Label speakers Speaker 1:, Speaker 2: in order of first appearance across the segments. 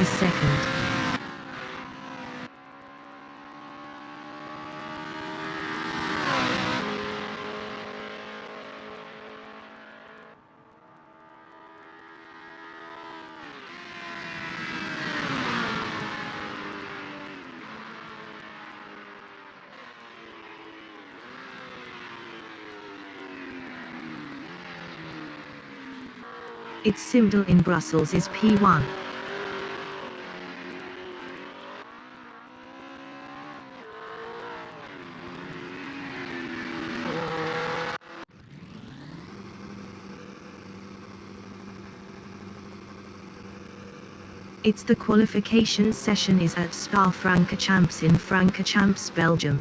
Speaker 1: is second. Its symbol in Brussels is P1. It's the qualification session is at Spa-Francorchamps in Francorchamps, Belgium.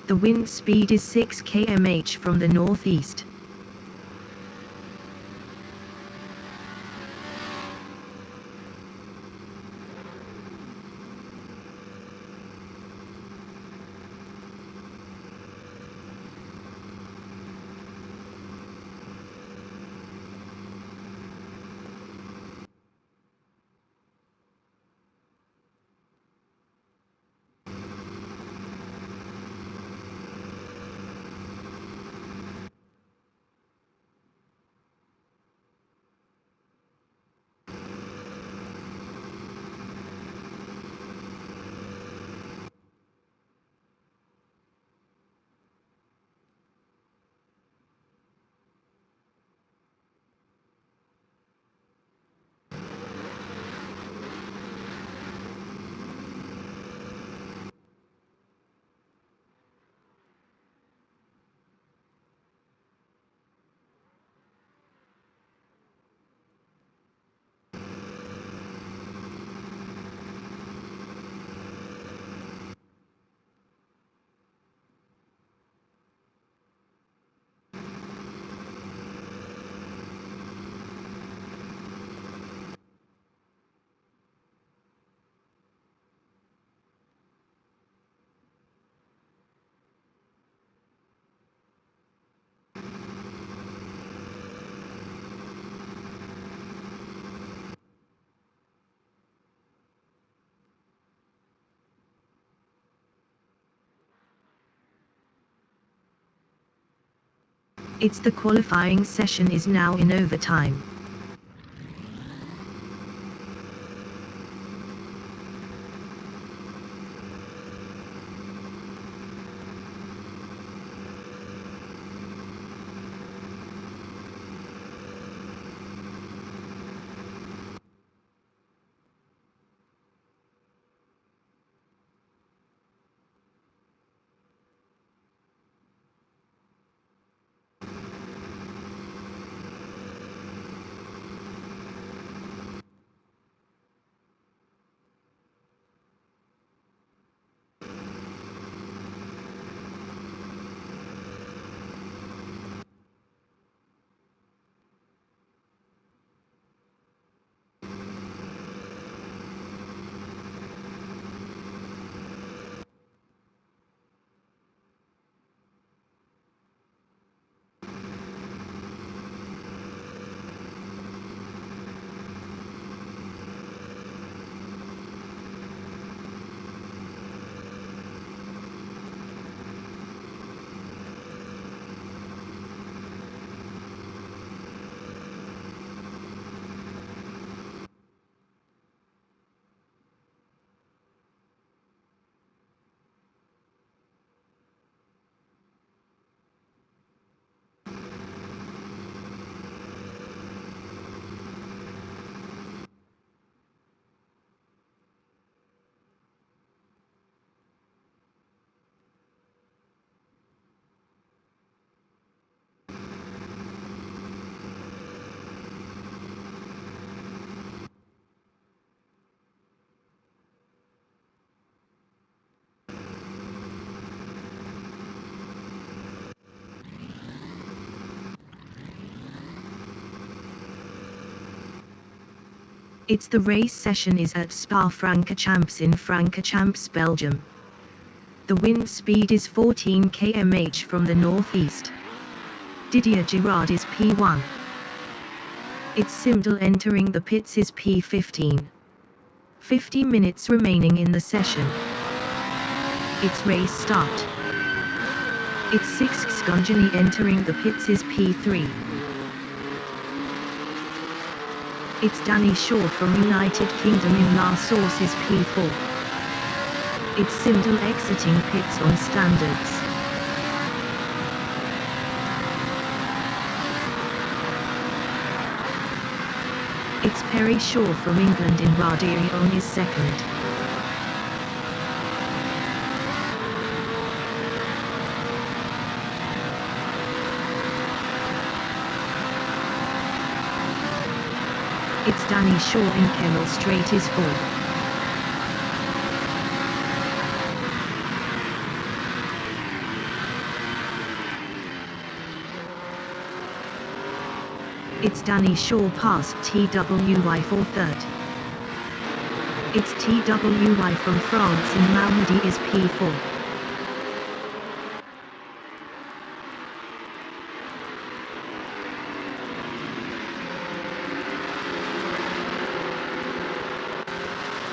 Speaker 1: The wind speed is 6 km/h from the northeast. It's the qualifying session is now in overtime. It's the race session is at Spa-Francorchamps in Francorchamps, Belgium. The wind speed is 14 km/h from the northeast. Didier Girard is P1. Its symbol entering the pits is P15. 50 minutes remaining in the session. It's race start. It's 6 Skunjani entering the pits is P3. It's Danny Shaw from United Kingdom in last source is P4. It's Simdal exiting pits on standards. It's Perry Shaw from England in Radeon is second. It's Danny Shaw in Kennel Straight is fourth. It's Danny Shaw past TWY for third. It's TWY from France in Malmedy is P4.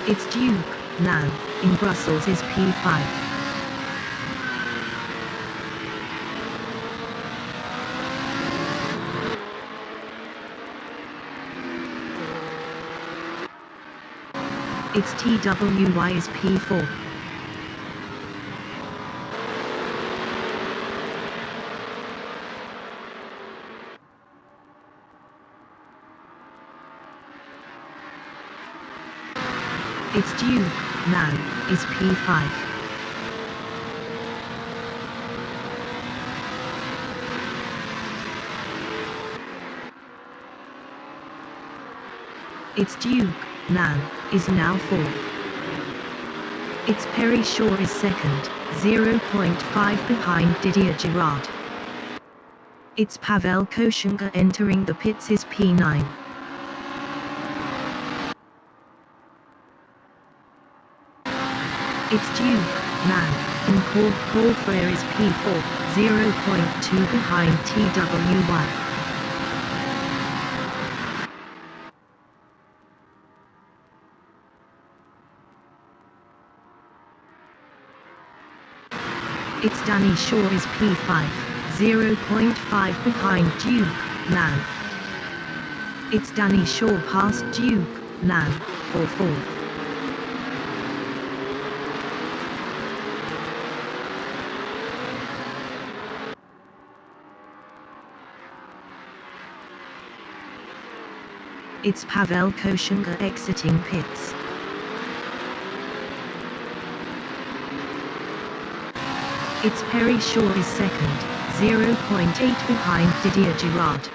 Speaker 1: It's Duke, now, in Brussels is P5. It's TWY is P4. It's Duke, now, is P5. It's Duke, now, is now fourth. It's Perry Shaw is second, 0.5 behind Didier Girard. It's Pavel Koshenka entering the pits is P9. It's Duke, now, in Paul Frere is P4, 0.2 behind TWY. It's Danny Shaw is P5, 0.5 behind Duke, now. It's Danny Shaw past Duke, now, for fourth. It's Pavel Koshenka exiting pits. It's Perry Shaw is second, 0.8 behind Didier Girard.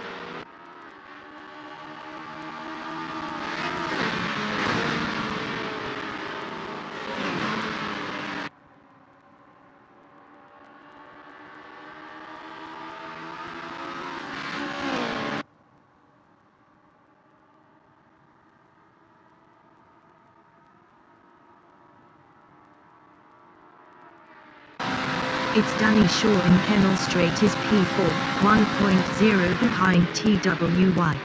Speaker 1: It's Danny Shaw in Kennel Straight is P4, 1.0 behind TWY.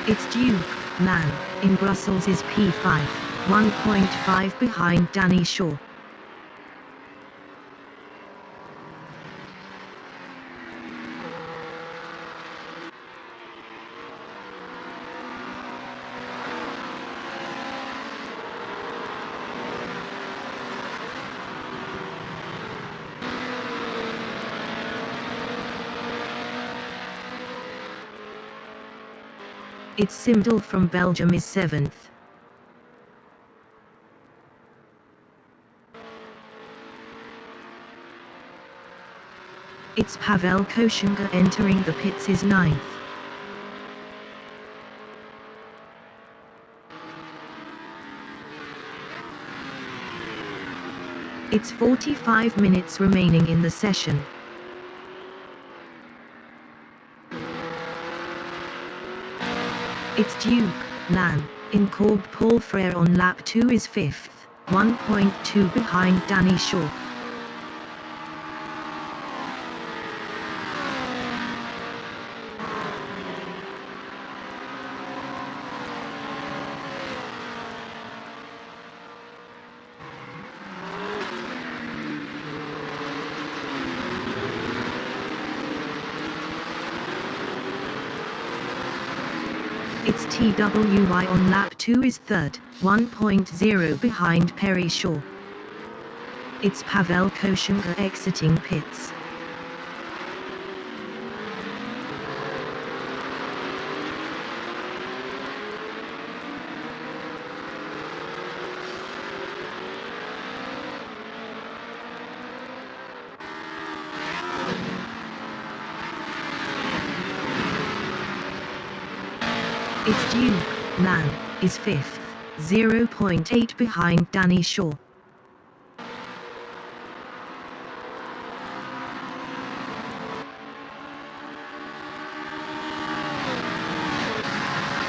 Speaker 1: It's Duke, now, in Brussels is P5, 1.5 behind Danny Shaw. It's Simdal from Belgium is seventh. It's Pavel Koshenka entering the pits is ninth. It's 45 minutes remaining in the session. It's Duke, Lan, in Corb. Paul Frere on lap 2 is 5th, 1.2 behind Danny Shaw. It's TWY on lap 2 is 3rd, 1.0 behind Perry Shaw. It's Pavel Koshenko exiting pits. It's Duke, Lan, is 5th, 0.8 behind Danny Shaw.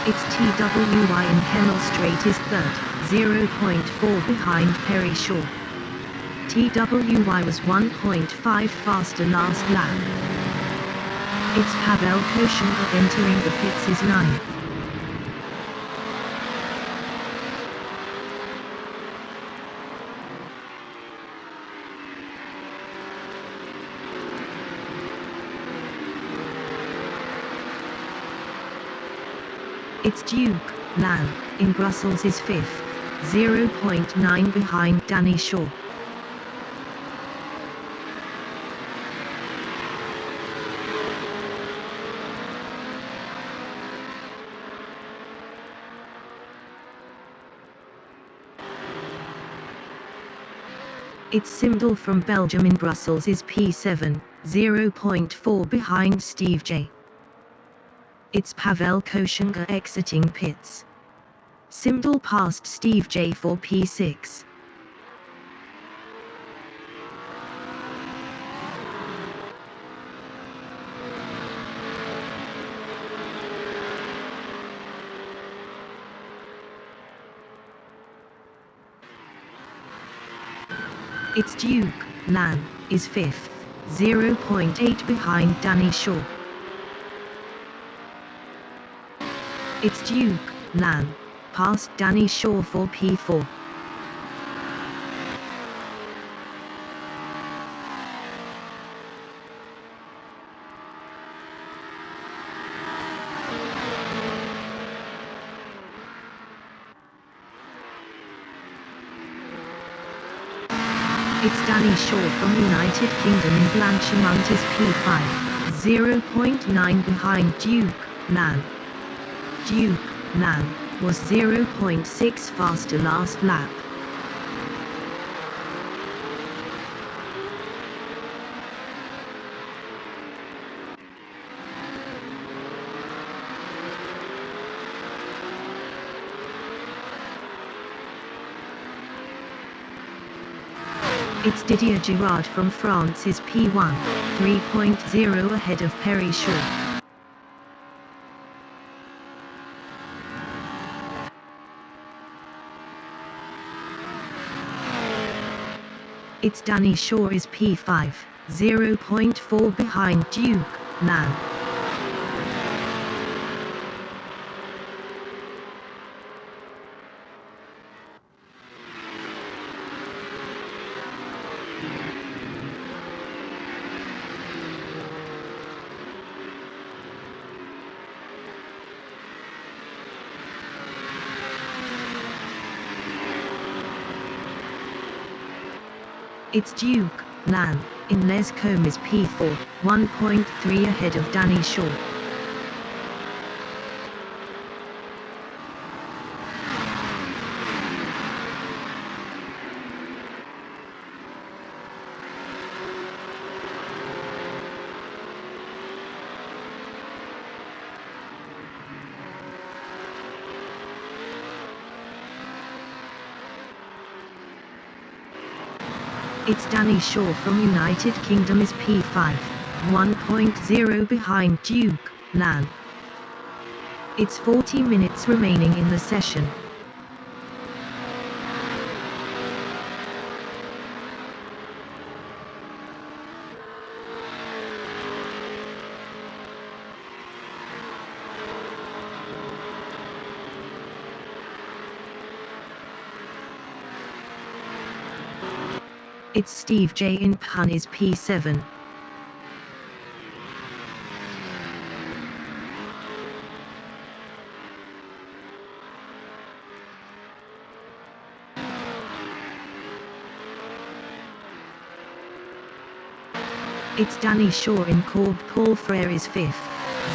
Speaker 1: It's TWY in Kennel Straight is 3rd, 0.4 behind Perry Shaw. TWY was 1.5 faster last lap. It's Pavel Koshenko entering the pits is 9th. It's Duke, Lan, in Brussels is 5th, 0.9 behind Danny Shaw. It's Simdal from Belgium in Brussels is P7, 0.4 behind Steve J. It's Pavel Koshenko exiting pits. Simdal passed Steve J for P6. It's Duke, Lan, is 5th, 0.8 behind Danny Shaw. It's Duke, Lan, past Danny Shaw for P4. It's Danny Shaw from United Kingdom in Blanchimont is P5, 0.9 behind Duke, Lan. Duke, Lan, was 0.6 faster last lap. It's Didier Girard from France is P1, 3.0 ahead of Perry Shaw. It's Danny Shaw is P5, 0.4 behind Duke, Lan. It's Duke, Lan, in Les Combes is P4, 1.3 ahead of Danny Shaw. It's Danny Shaw from United Kingdom is P5, 1.0 behind Duke, Lan. It's 40 minutes remaining in the session. It's Steve J. in Pun is P7. It's Danny Shaw in Corb Paul Frere is 5th,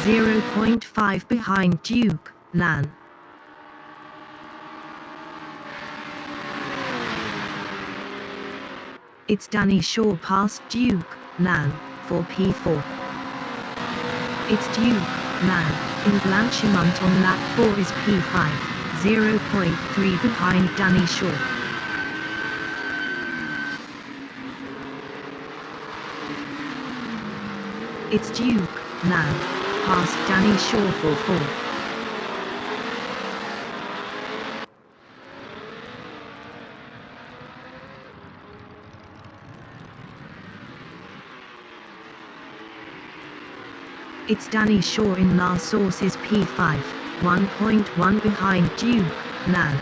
Speaker 1: 0.5 behind Duke, Lan. It's Danny Shaw past Duke, Lan, for P4. It's Duke, Lan, in Blanchimont on lap 4 is P5, 0.3 behind Danny Shaw. It's Duke, Lan, past Danny Shaw for 4. It's Danny Shaw in La Source is P5, 1.1 behind Duke, Lan.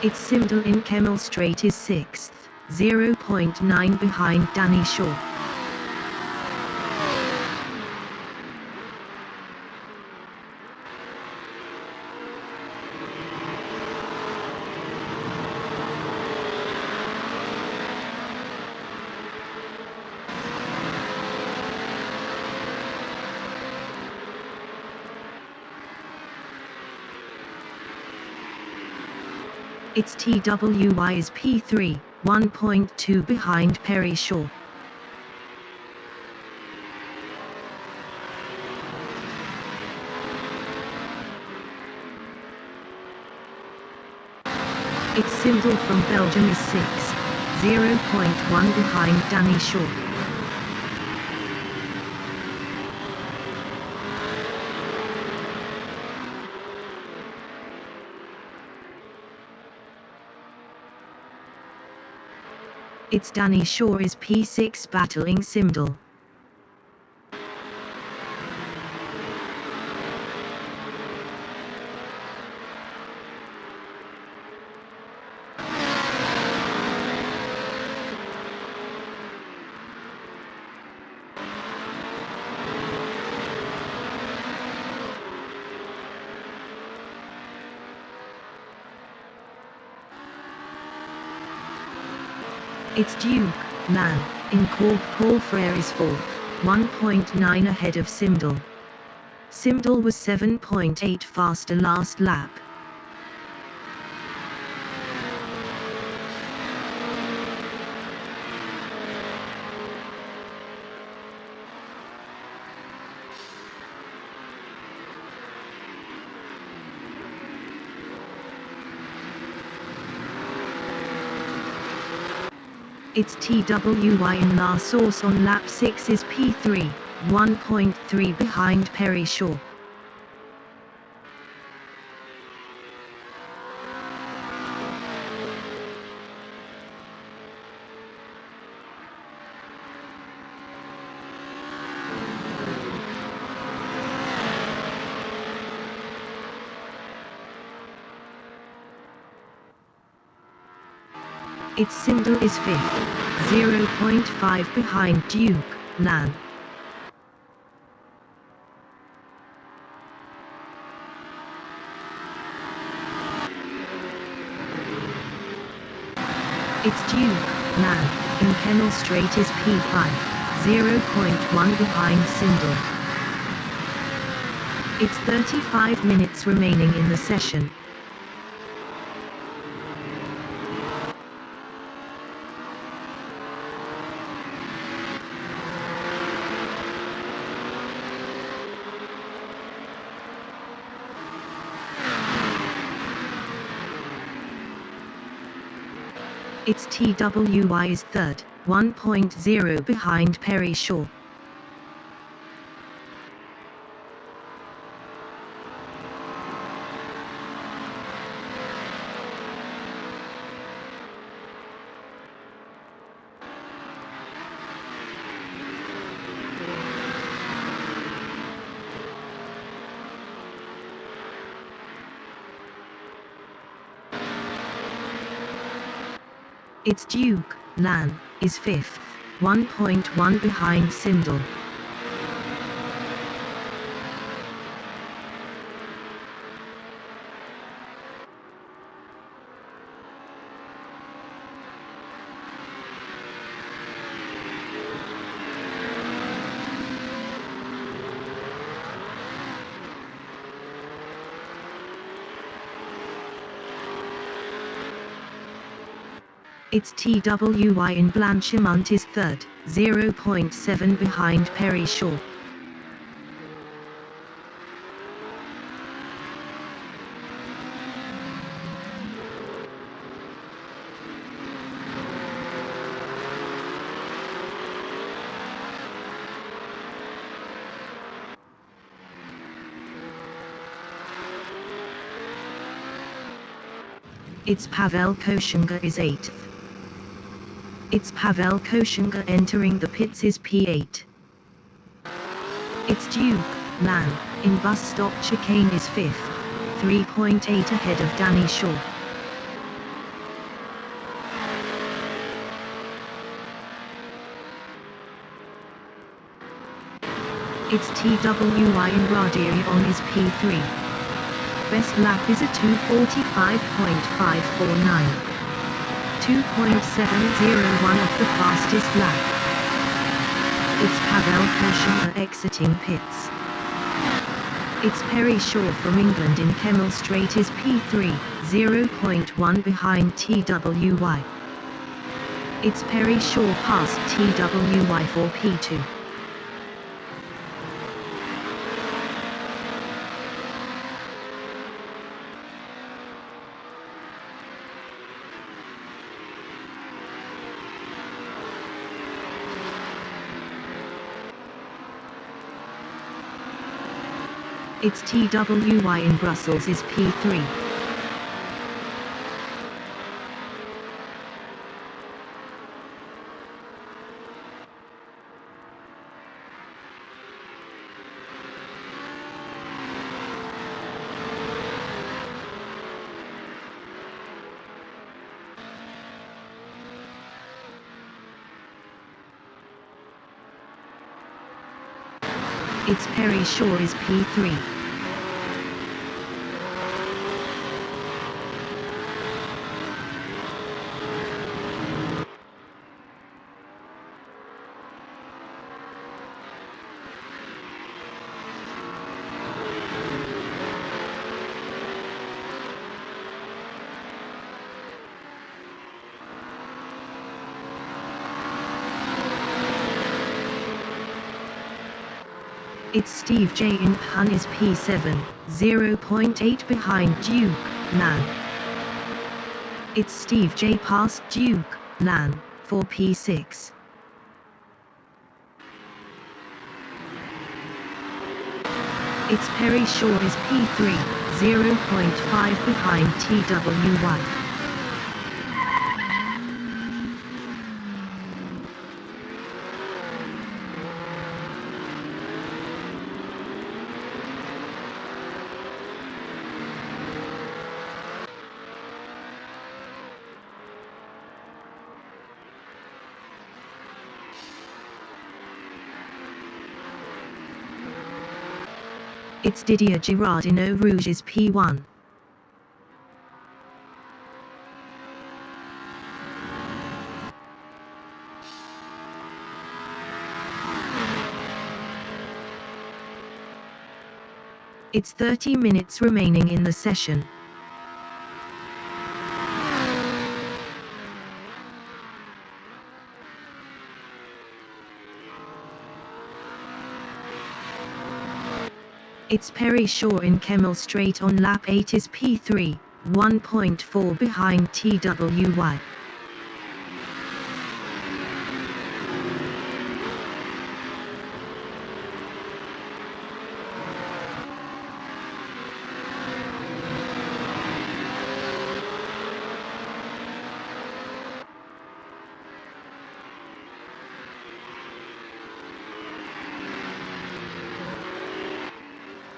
Speaker 1: It's Simdal in Kemmel Strait is 6th, 0.9 behind Danny Shaw. It's TWY is P3, 1.2 behind Perry Shaw. It's Simdal from Belgium is 6th, 0.1 behind Danny Shaw. It's Danny Shaw is P6 battling Simdal. It's Duke, Lan, in Cork Paul Frere is 4th, 1.9 ahead of Simdal. Simdal was 7.8 faster last lap. It's TWY in La Source on lap 6 is P3, 1.3 behind Perry Shaw. It's Simdal is 5th, 0.5 behind Duke, Lan. It's Duke, Lan, in Kennel Strait is P5, 0.1 behind Simdal. It's 35 minutes remaining in the session. Its TWY is third, 1.0 behind Perry Shaw. Its Duke, Lan, is fifth, 1.1 behind Sindel. Its TWY in Blanchimont is third, 0.7 behind Perry Shaw. Its Pavel Koshenga is 8th. Its Pavel Koshenga entering the pits is P8. Its Duke, Lan, in bus stop chicane is 5th, 3.8 ahead of Danny Shaw. Its TWY in Radeon is P3. Best lap is a 2:45.549. 2.701 of the fastest lap. It's Pavel Koshenga exiting pits. It's Perry Shaw from England in Kemmel Straight is P3, 0.1 behind TWY. It's Perry Shaw past TWY for P2. Its TWY in Brussels is P3. Its Perry Shaw is P3. Its Steve J in Pun is P7, 0.8 behind Duke, Lan. Its Steve J past Duke, Lan, for P6. Its Perry Shaw is P3, 0.5 behind TWY. Its Didier Girard in Eau Rouge is P1. It's 30 minutes remaining in the session. Its Perry Shaw in Kemmel Straight on lap 8 is P3, 1.4 behind TWY.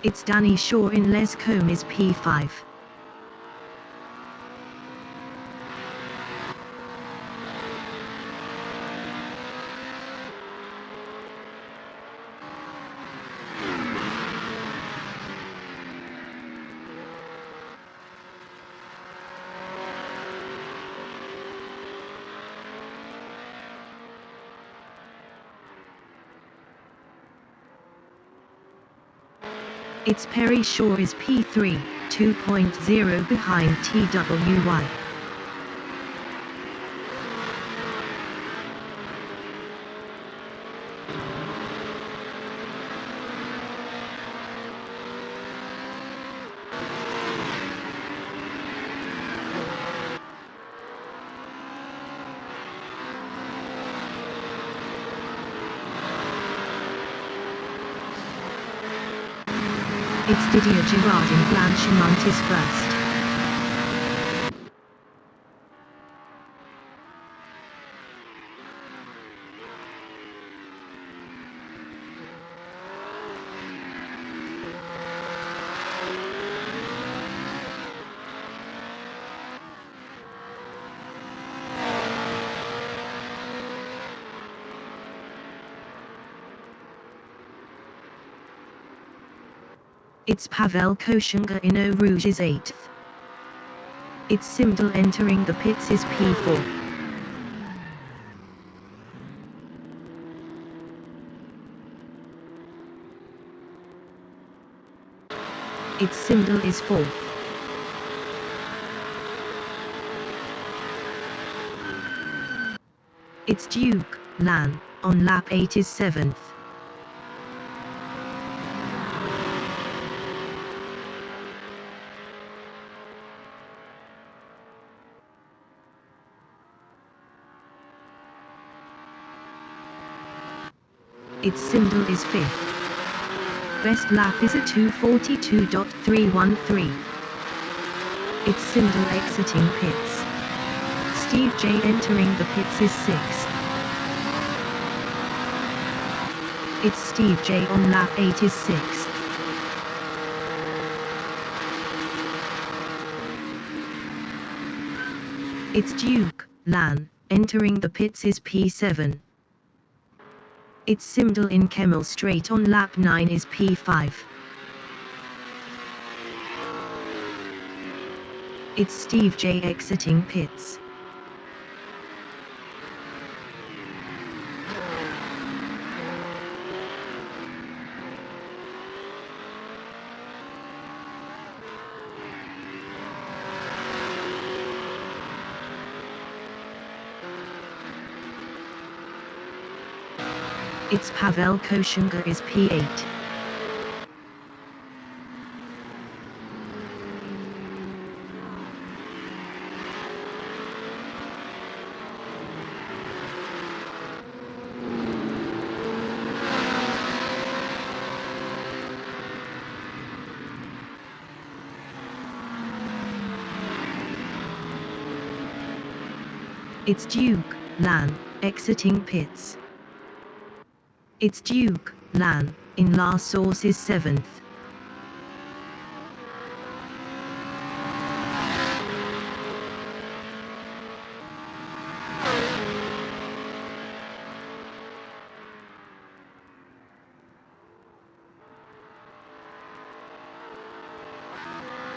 Speaker 1: It's Danny Shaw in Lescombe is P5. It's Perry Shaw is P3, 2.0 behind TWY. It's Didier Girard in Blanchimont is first. It's Pavel Koshenga in Eau Rouge is 8th. It's Simdal entering the pits is P4. It's Simdal is 4th. It's Duke Lan on lap 8 is 7th. It's Simdal is 5th. Best lap is a 2:42.313. It's Simdal exiting pits. Steve J entering the pits is 6th. It's Steve J on lap 8 is 6th. It's Duke Lan entering the pits is P7. It's Simdal in Kemmel Straight on lap 9 is P5. It's Steve J exiting pits. It's Pavel Koshenga is P8. It's Duke Lan exiting pits. It's Duke Lan in last source is 7th.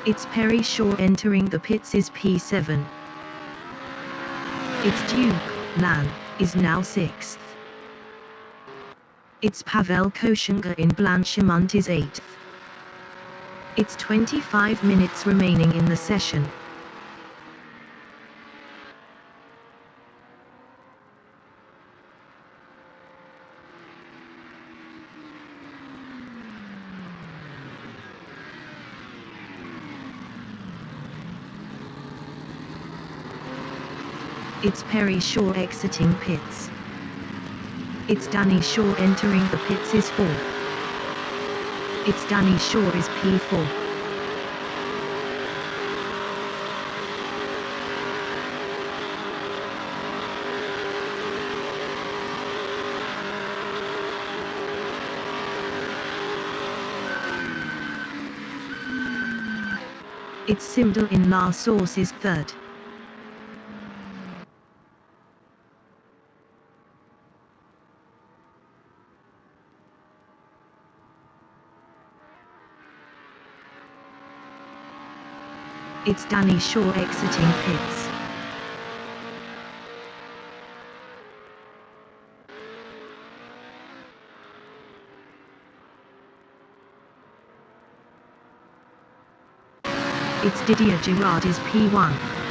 Speaker 1: It's Perry Shaw entering the pits is P7. It's Duke Lan is now 6th. It's Pavel Koshenga in Blanchimont is 8th. It's 25 minutes remaining in the session. It's Perry Shaw exiting pits. It's Danny Shaw entering the pits is 4th. It's Danny Shaw is P4. It's Simdal in La Source is third. It's Danny Shaw exiting pits. It's Didier Girard is P1.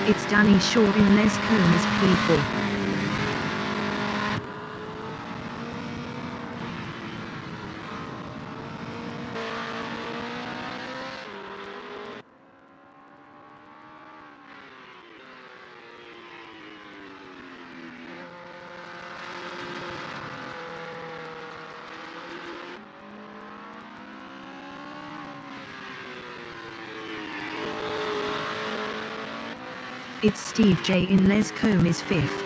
Speaker 1: It's Danny Shaw in Les Combe is P4. It's Steve J in Les Combe is fifth.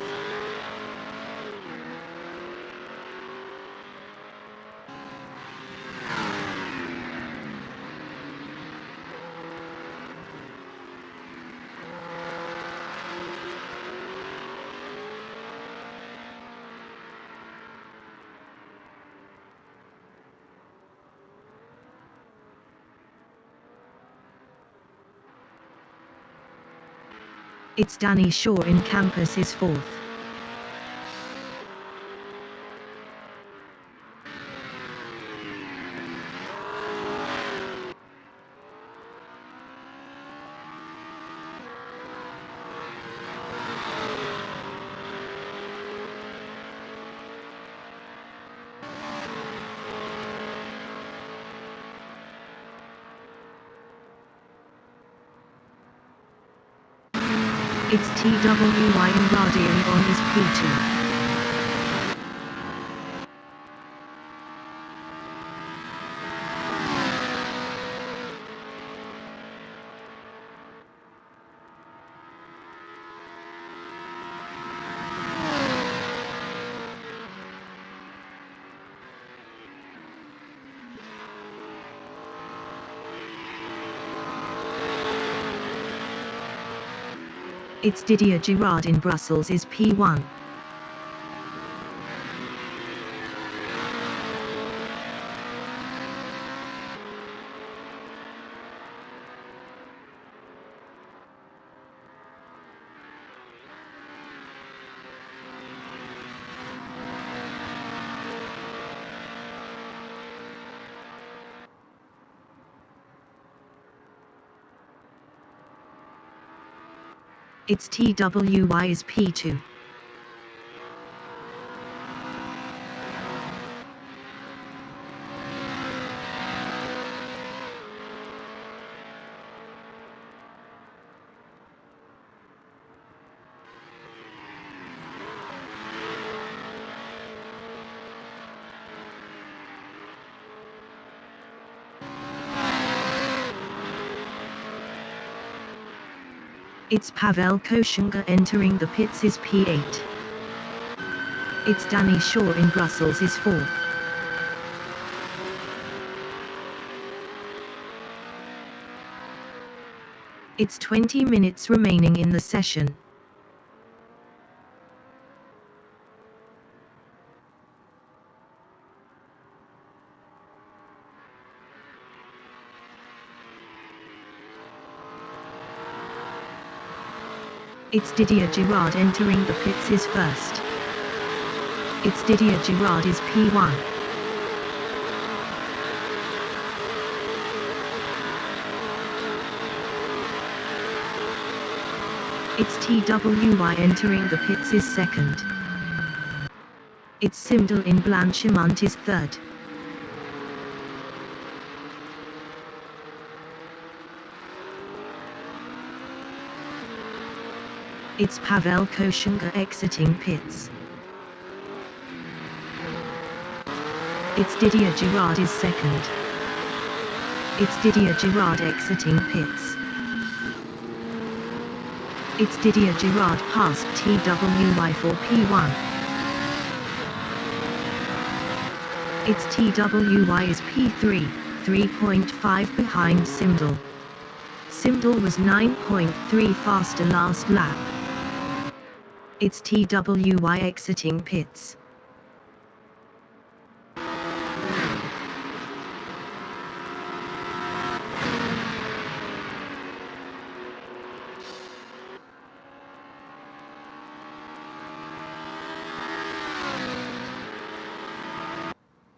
Speaker 1: It's Danny Shaw in Campus is fourth. It's TWY in Radeon on is P2. It's Didier Girard in Brussels is P1. It's TWY is P2. It's Pavel Koshunga entering the pits is P8. It's Danny Shaw in Brussels is fourth. It's 20 minutes remaining in the session. It's Didier Girard entering the pits is first. It's Didier Girard is P1. It's TWY entering the pits is second. It's Simdal in Blanchimont is third. It's Pavel Koshunga exiting pits. It's Didier Girard is second. It's Didier Girard exiting pits. It's Didier Girard past TWI for P1. It's TWI is P3, 3.5 behind Simdal. Simdal was 9.3 faster last lap. It's TWI exiting pits.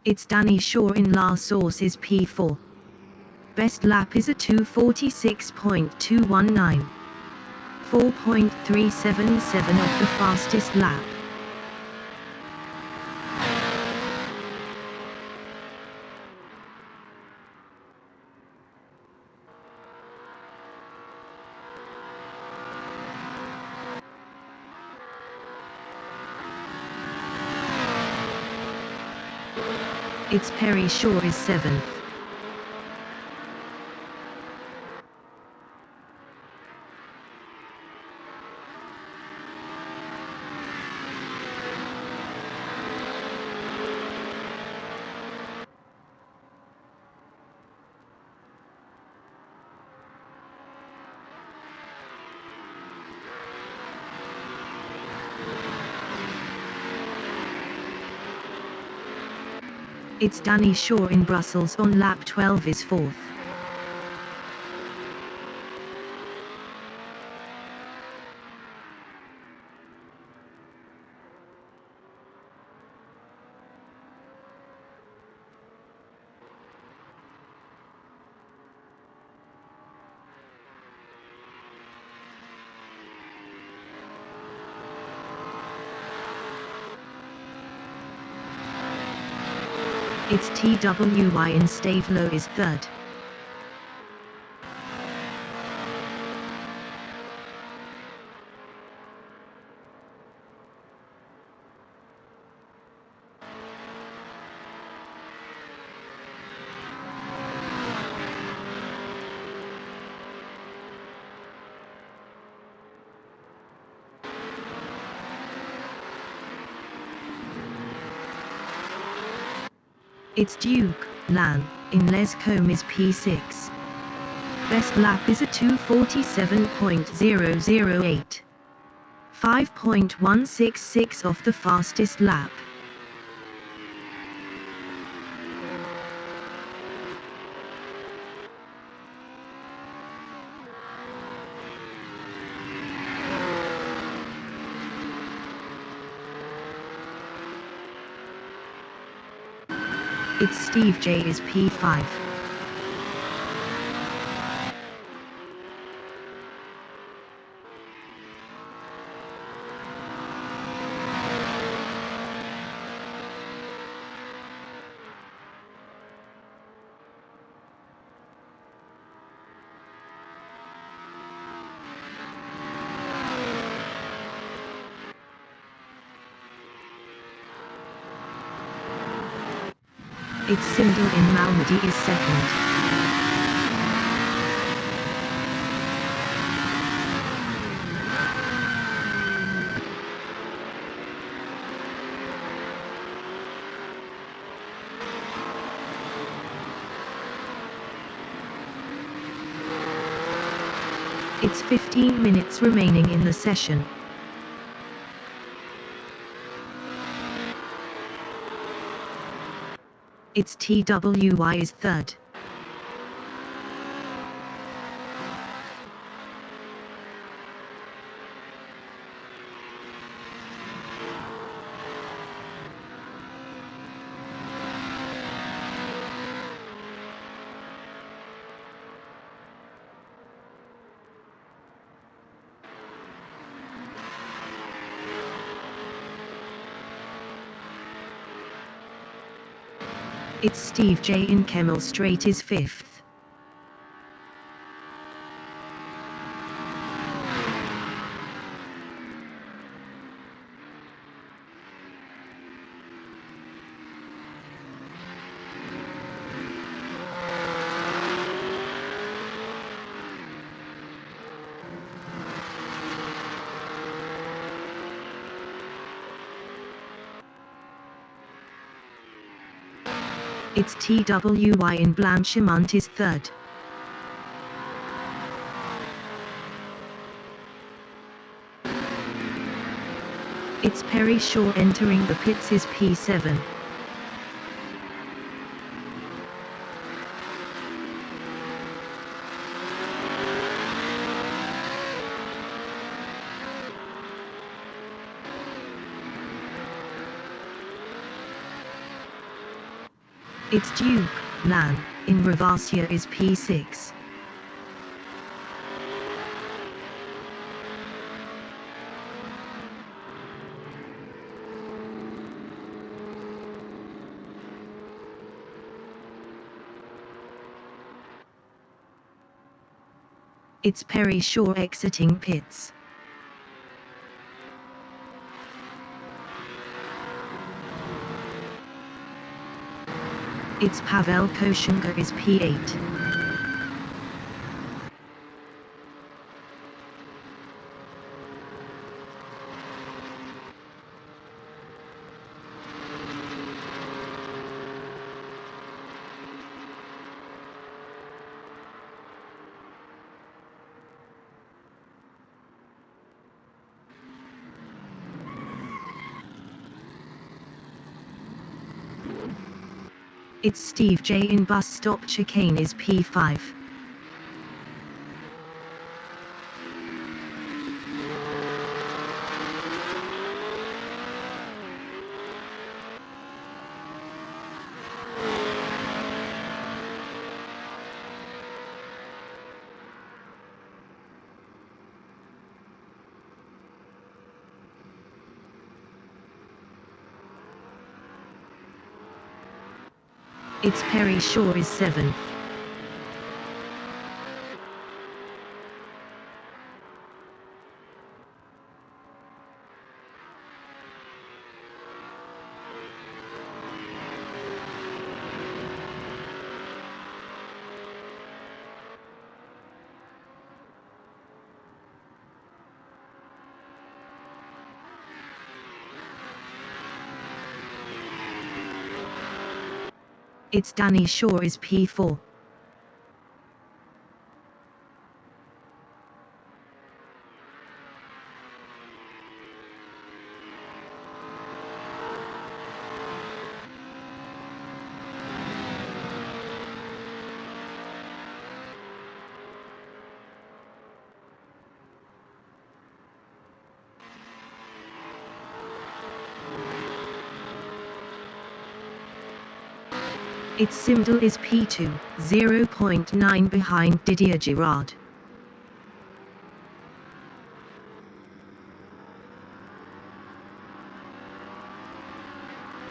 Speaker 1: It's Danny Shaw in La Source is P4. Best lap is a 2:46.219. 4.377 of the fastest lap. It's Perry Shaw is 7th. It's Danny Shaw in Brussels on lap 12 is 4th. It's TWI in Stavelo is 3rd. It's Duke Lan in Les Combe is P6. Best lap is a 2:47.008. 5.166 off the fastest lap. It's Steve J is P5. It's Simdal in Malmedy is 2nd. It's 15 minutes remaining in the session. It's TWI is 3rd. It's Steve J in Kemmel Straight is 5th. Its TWY in Blanchimont is third. Its Perry Shaw entering the pits is P7. Its Duke, Lan, in Ravasia is P6. Its Perry Shaw exiting pits. Its Pavel Koshenga is P8. Its Steve J in bus stop chicane is P5. Its Perry Shaw is 7th. Its Danny Shaw is P4. Its Simdal is P2, 0.9 behind Didier Girard.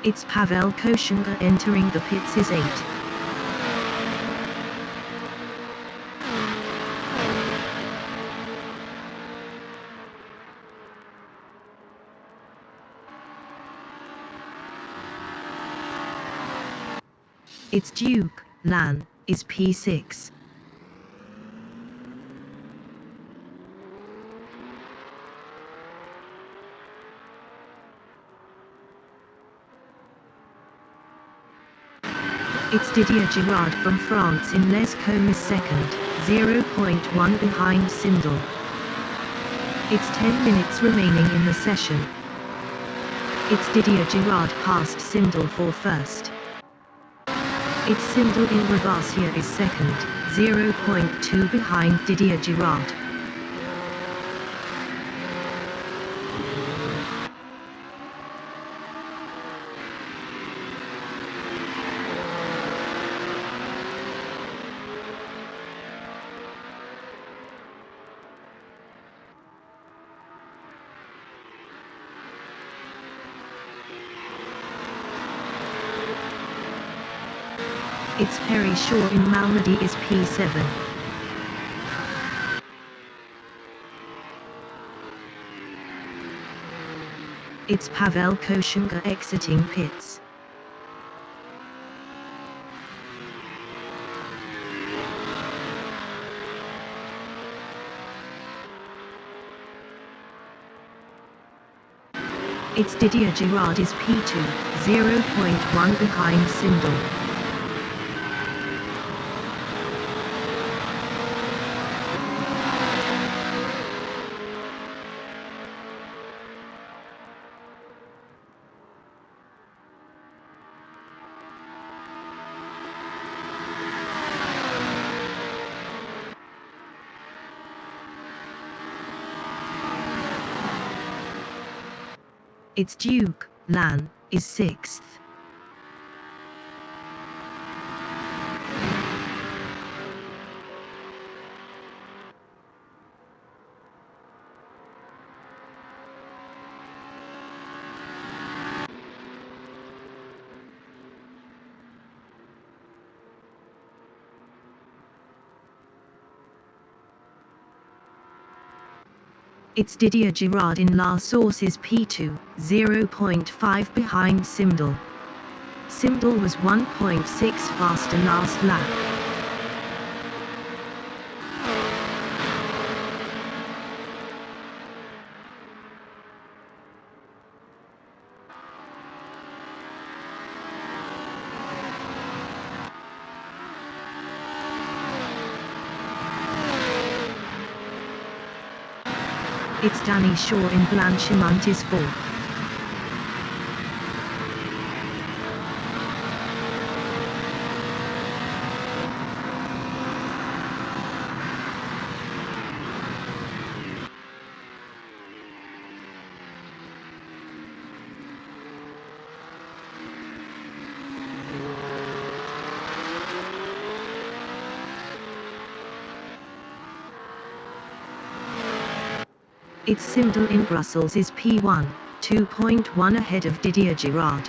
Speaker 1: Its Pavel Koshenga entering the pits is 8. Its Duke, Lan, is P6. Its Didier Girard from France in Les Combes is second, 0.1 behind Simdal. It's 10 minutes remaining in the session. Its Didier Girard passed Simdal for first. Its Simdal in Ravasia is second, 0.2 behind Didier Girard. Its Perry Shaw in Malmedy is P7. Its Pavel Koshenga exiting pits. Its Didier Girard is P2, 0.1 behind Simdal. Its Duke, LAN, is 6th. Its Didier Girard in La Source is P2, 0.5 behind Simdal. Simdal was 1.6 faster last lap. Its Danny Shaw in Blanchimont is 4th. Its Simdal in Brussels is P1, 2.1 ahead of Didier Girard.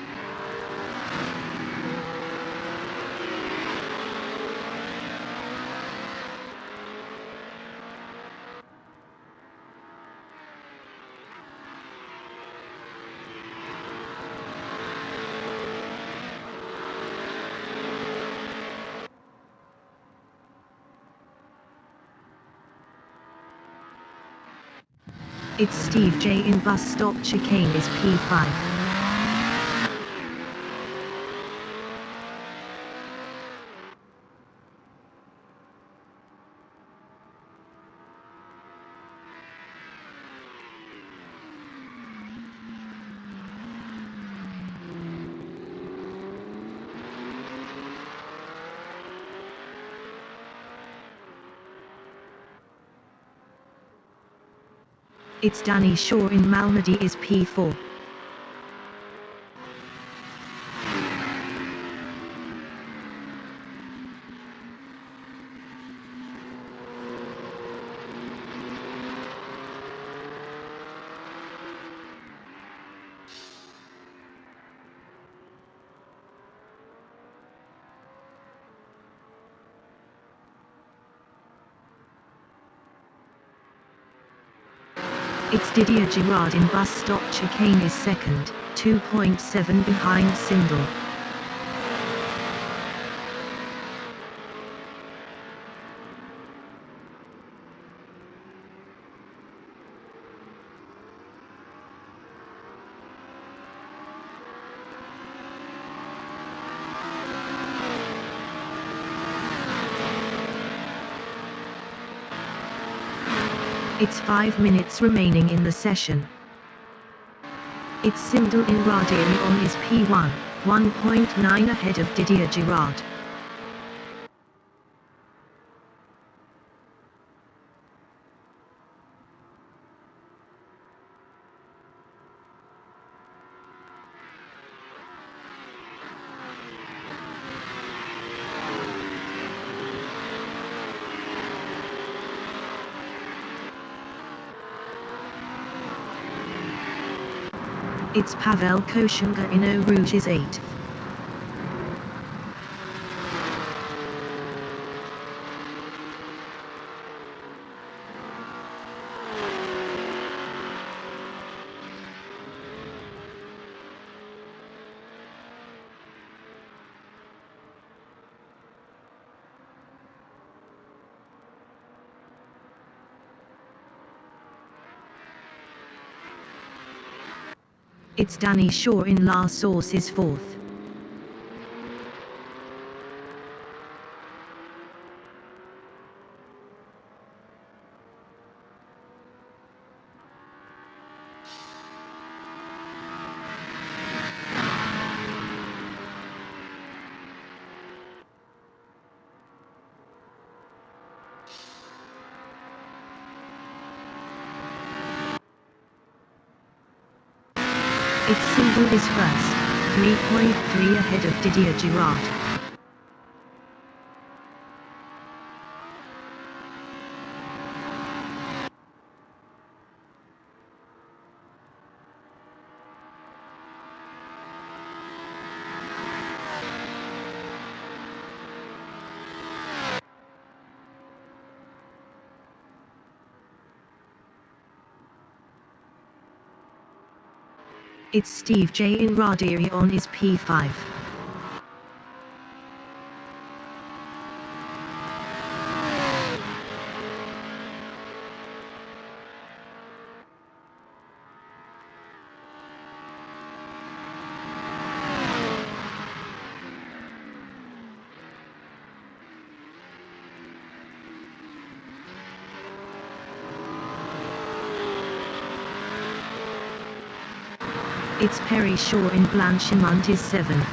Speaker 1: Its Steve J in bus stop chicane is P5. Its Danny Shaw in Malmedy is P4. Its Didier Girard in bus stop chicane is 2nd, 2.7 behind Simdal. It's 5 minutes remaining in the session. Its Simdal in Radeon is P1, 1.9 ahead of Didier Girard. Its Pavel Koshenga in Eau Rouge is 8th. Its Danny Shaw in La Source is 4th. Its symbol is first, 3.3 ahead of Didier Girard. It's Steve J in Radeon is P5. It's Perry Shaw in Blanchimont is 7.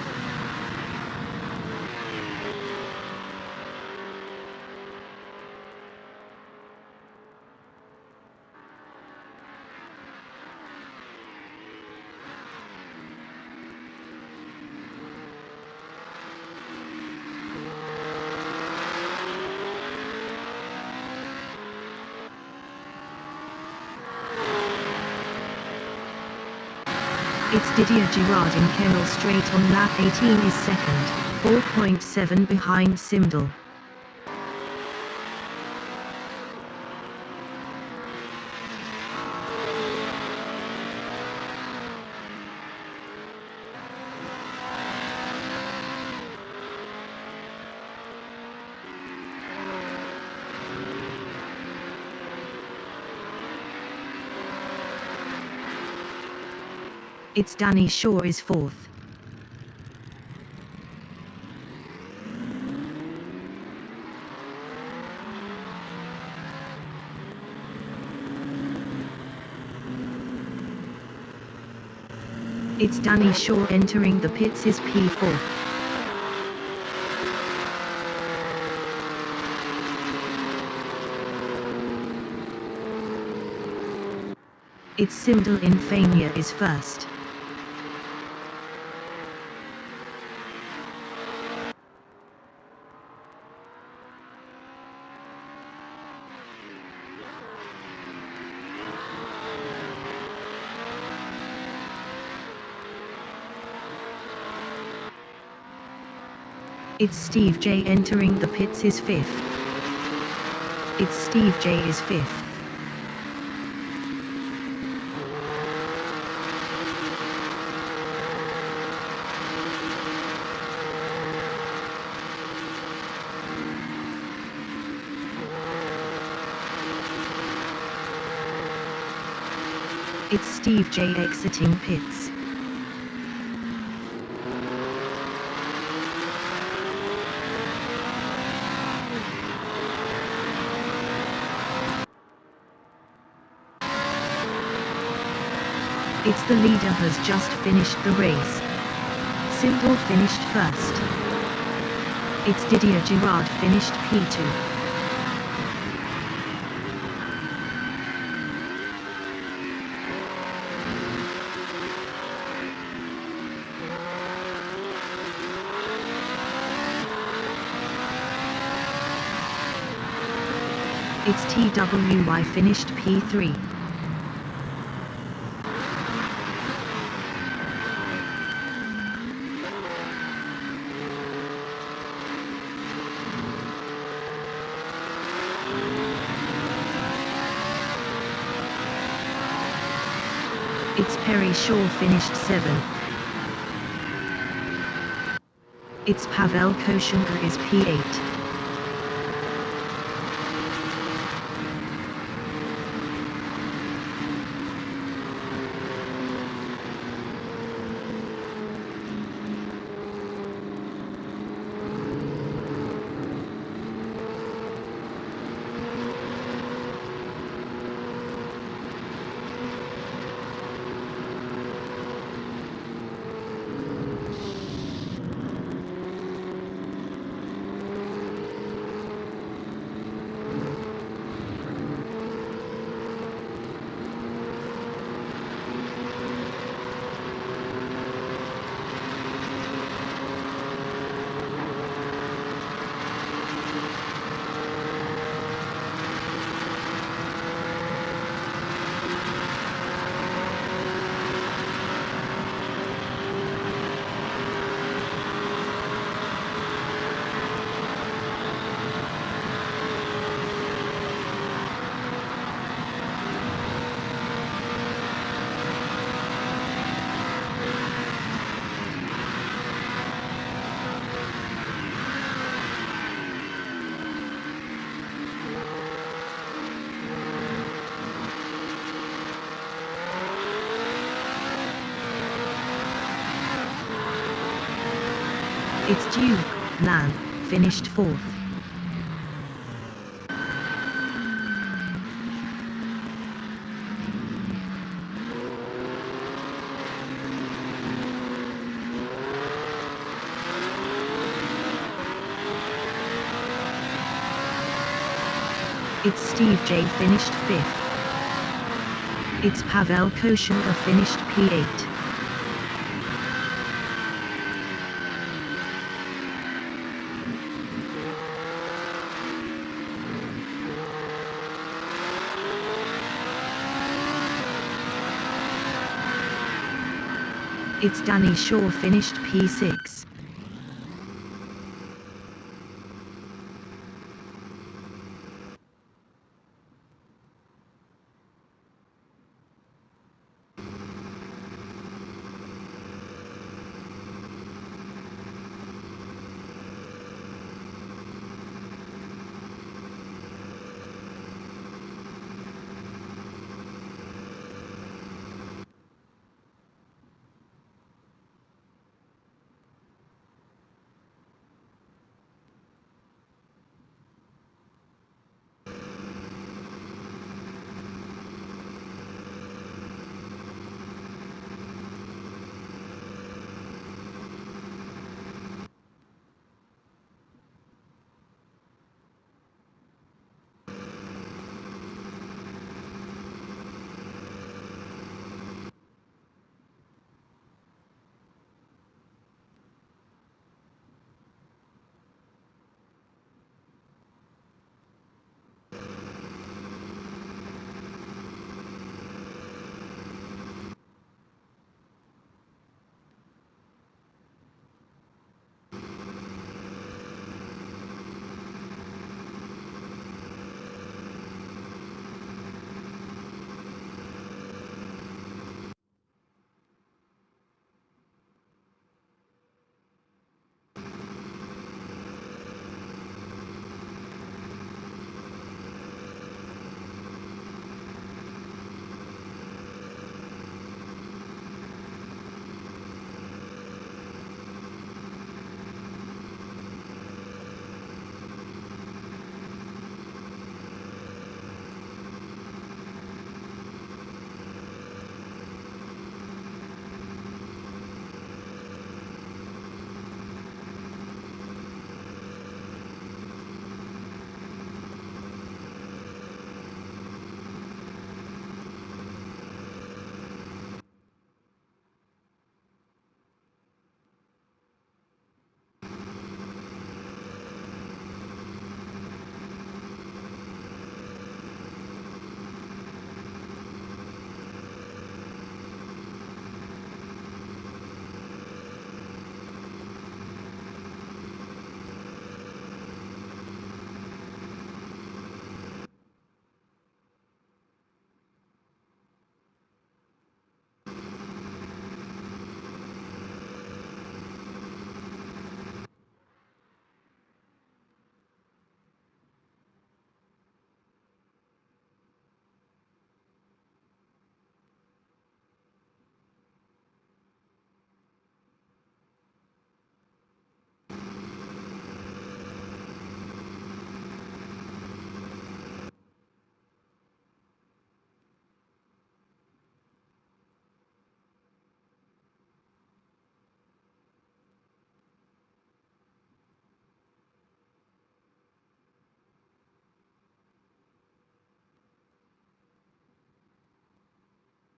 Speaker 1: It's Didier Girard in Kennel Straight on lap 18 is second, 4.7 behind Simdal. It's Danny Shaw is 4th. It's Danny Shaw entering the pits is P4. It's Simdal in Fania is first. It's Steve J entering the pits is 5th. It's Steve J is 5th. It's Steve J exiting pits. It's the leader has just finished the race. Simdal finished first. It's Didier Girard finished P2. It's TWY finished P3. It's Perry Shaw finished 7th. It's Pavel Koshenka is P8. It's Duke Lan finished 4th. It's Steve J finished 5th. It's Pavel Koshenko finished P8. It's Danny Shaw finished P6.